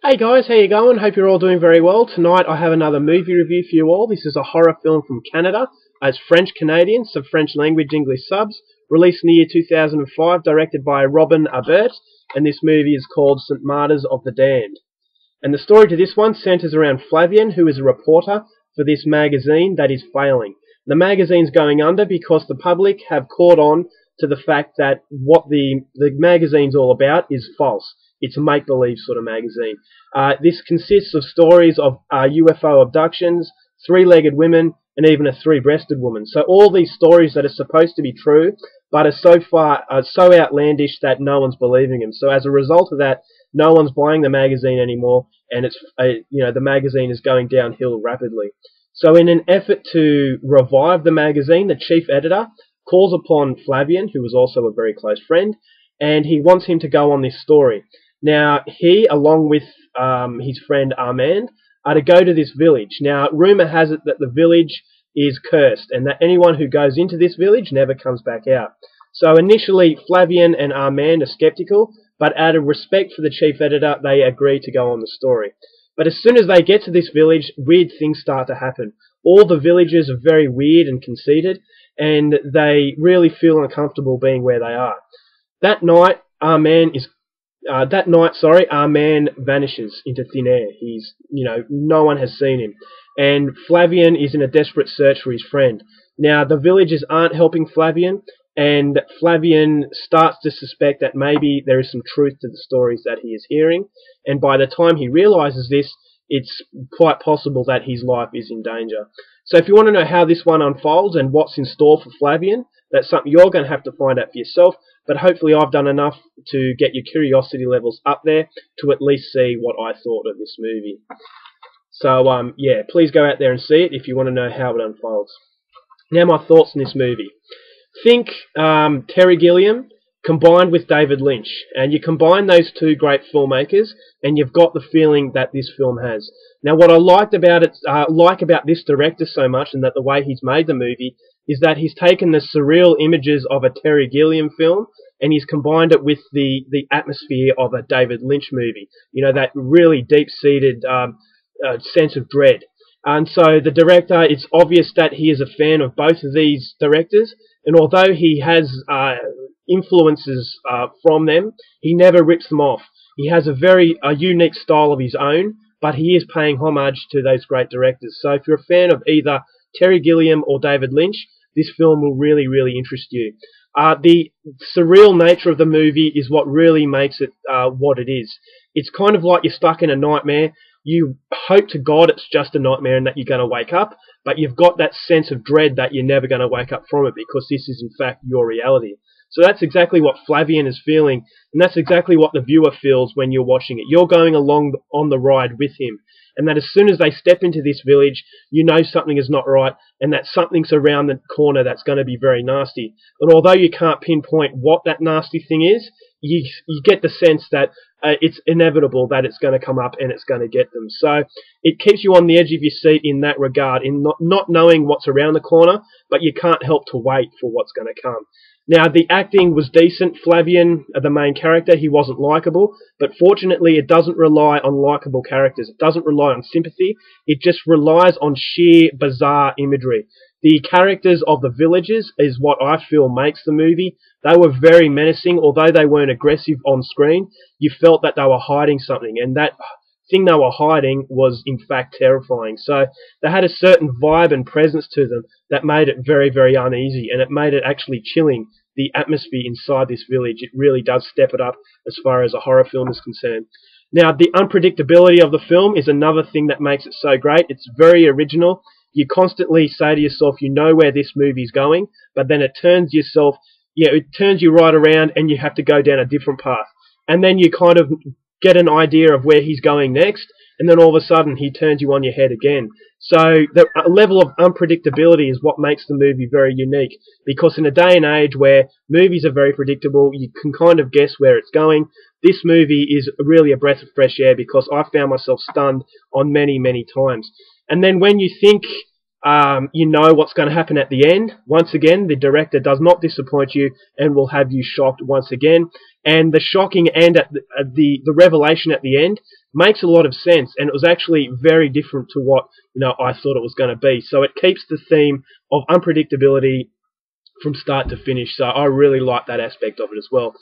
Hey guys, how you going? Hope you're all doing very well. Tonight I have another movie review for you all. This is a horror film from Canada. It's French-Canadian, so French language, English subs. Released in the year 2005, directed by Robin Abert, and this movie is called St. Martyrs of the Damned. And the story to this one centres around Flavian, who is a reporter for this magazine that is failing. The magazine's going under because the public have caught on to the fact that what the magazine's all about is false. It's a make-believe sort of magazine. This consists of stories of UFO abductions, three-legged women, and even a three-breasted woman. So all these stories that are supposed to be true, but are so outlandish that no one's believing them. So as a result of that, no one's buying the magazine anymore, and the magazine is going downhill rapidly. So in an effort to revive the magazine, the chief editor calls upon Flavian, who was also a very close friend, and he wants him to go on this story. Now, he, along with his friend Armand, are to go to this village. Now, rumour has it that the village is cursed, and that anyone who goes into this village never comes back out. So initially, Flavian and Armand are sceptical, but out of respect for the chief editor, they agree to go on the story. But as soon as they get to this village, weird things start to happen. All the villagers are very weird and conceited, and they really feel uncomfortable being where they are. That night, Armand vanishes into thin air. No one has seen him. And Flavian is in a desperate search for his friend. Now, the villagers aren't helping Flavian, and Flavian starts to suspect that maybe there is some truth to the stories that he is hearing. And by the time he realizes this, it's quite possible that his life is in danger. So if you want to know how this one unfolds and what's in store for Flavian, that's something you're going to have to find out for yourself. But hopefully I've done enough to get your curiosity levels up there to at least see what I thought of this movie. So, yeah, please go out there and see it if you want to know how it unfolds. Now my thoughts on this movie. Think Terry Gilliam combined with David Lynch. And you combine those two great filmmakers and you've got the feeling that this film has. Now what I like about this director so much, and that the way he's made the movie, is that he's taken the surreal images of a Terry Gilliam film and he's combined it with the atmosphere of a David Lynch movie. You know, that really deep-seated sense of dread. And so the director, it's obvious that he is a fan of both of these directors, and although he has influences from them, he never rips them off. He has a very unique style of his own, but he is paying homage to those great directors. So if you're a fan of either Terry Gilliam or David Lynch, this film will really, really interest you. The surreal nature of the movie is what really makes it what it is. It's kind of like you're stuck in a nightmare. You hope to God it's just a nightmare and that you're going to wake up, but you've got that sense of dread that you're never going to wake up from it because this is in fact your reality. So that's exactly what Flavian is feeling, and that's exactly what the viewer feels when you're watching it. You're going along on the ride with him, and that as soon as they step into this village, you know something is not right, and that something's around the corner that's going to be very nasty. But although you can't pinpoint what that nasty thing is, you get the sense that it's inevitable that it's going to come up and it's going to get them. So it keeps you on the edge of your seat in that regard, in not knowing what's around the corner, but you can't help to wait for what's going to come. Now, the acting was decent. Flavian, the main character, he wasn't likeable, but fortunately it doesn't rely on likeable characters. It doesn't rely on sympathy. It just relies on sheer bizarre imagery. The characters of the villagers is what I feel makes the movie. They were very menacing, although they weren't aggressive on screen. You felt that they were hiding something, and that thing they were hiding was in fact terrifying. So they had a certain vibe and presence to them that made it very, very uneasy, and it made it actually chilling, the atmosphere inside this village. It really does step it up as far as a horror film is concerned. Now, the unpredictability of the film is another thing that makes it so great. It's very original. You constantly say to yourself, you know where this movie's going, but then it turns you right around and you have to go down a different path. And then you kind of get an idea of where he's going next, and then all of a sudden he turns you on your head again. So the level of unpredictability is what makes the movie very unique, because in a day and age where movies are very predictable, you can kind of guess where it's going. This movie is really a breath of fresh air, because I found myself stunned on many, many times. And then when you think you know what's going to happen at the end, once again, the director does not disappoint you and will have you shocked once again. And the shocking end at the revelation at the end makes a lot of sense, and it was actually very different to what I thought it was going to be. So it keeps the theme of unpredictability from start to finish. So I really like that aspect of it as well.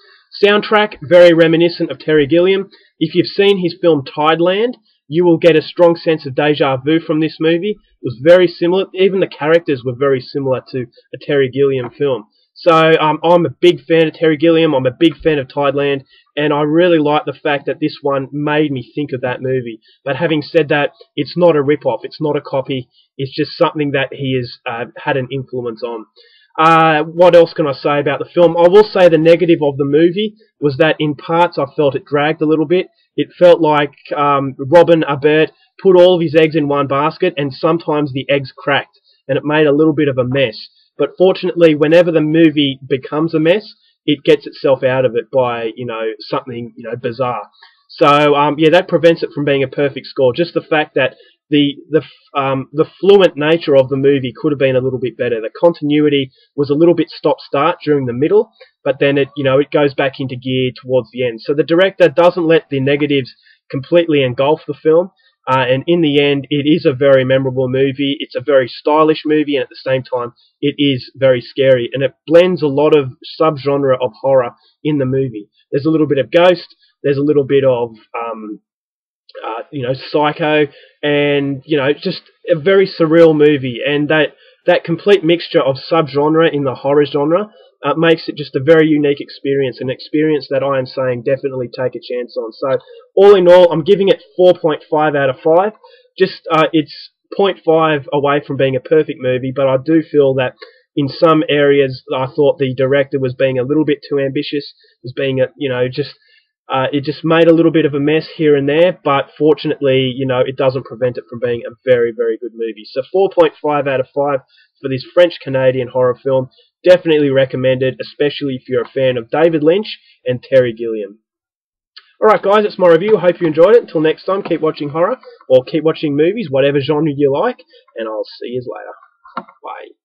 Soundtrack, very reminiscent of Terry Gilliam. If you've seen his film Tideland, you will get a strong sense of deja vu from this movie. It was very similar. Even the characters were very similar to a Terry Gilliam film. So I'm a big fan of Terry Gilliam. I'm a big fan of Tideland, and I really like the fact that this one made me think of that movie. But having said that, it's not a rip-off. It's not a copy. It's just something that he has had an influence on. What else can I say about the film? I will say the negative of the movie was that in parts I felt it dragged a little bit. It felt like Robin Abert put all of his eggs in one basket, and sometimes the eggs cracked, and it made a little bit of a mess. But fortunately, whenever the movie becomes a mess, it gets itself out of it by, something, bizarre. So, yeah, that prevents it from being a perfect score. Just the fact that the fluent nature of the movie could have been a little bit better. The continuity was a little bit stop-start during the middle, but then it goes back into gear towards the end. So the director doesn't let the negatives completely engulf the film. And in the end, it is a very memorable movie. It's a very stylish movie, and at the same time, it is very scary. And it blends a lot of subgenre of horror in the movie. There's a little bit of ghost. There's a little bit of, psycho, and just a very surreal movie. And that complete mixture of subgenre in the horror genre makes it just a very unique experience, an experience that I am saying definitely take a chance on. So, all in all, I'm giving it 4.5 out of 5. Just, it's 0.5 away from being a perfect movie, but I do feel that in some areas I thought the director was being a little bit too ambitious, was being, it just made a little bit of a mess here and there, but fortunately, it doesn't prevent it from being a very, very good movie. So 4.5 out of 5 for this French-Canadian horror film. Definitely recommended, especially if you're a fan of David Lynch and Terry Gilliam. Alright guys, that's my review. I hope you enjoyed it. Until next time, keep watching horror, or keep watching movies, whatever genre you like, and I'll see you later. Bye.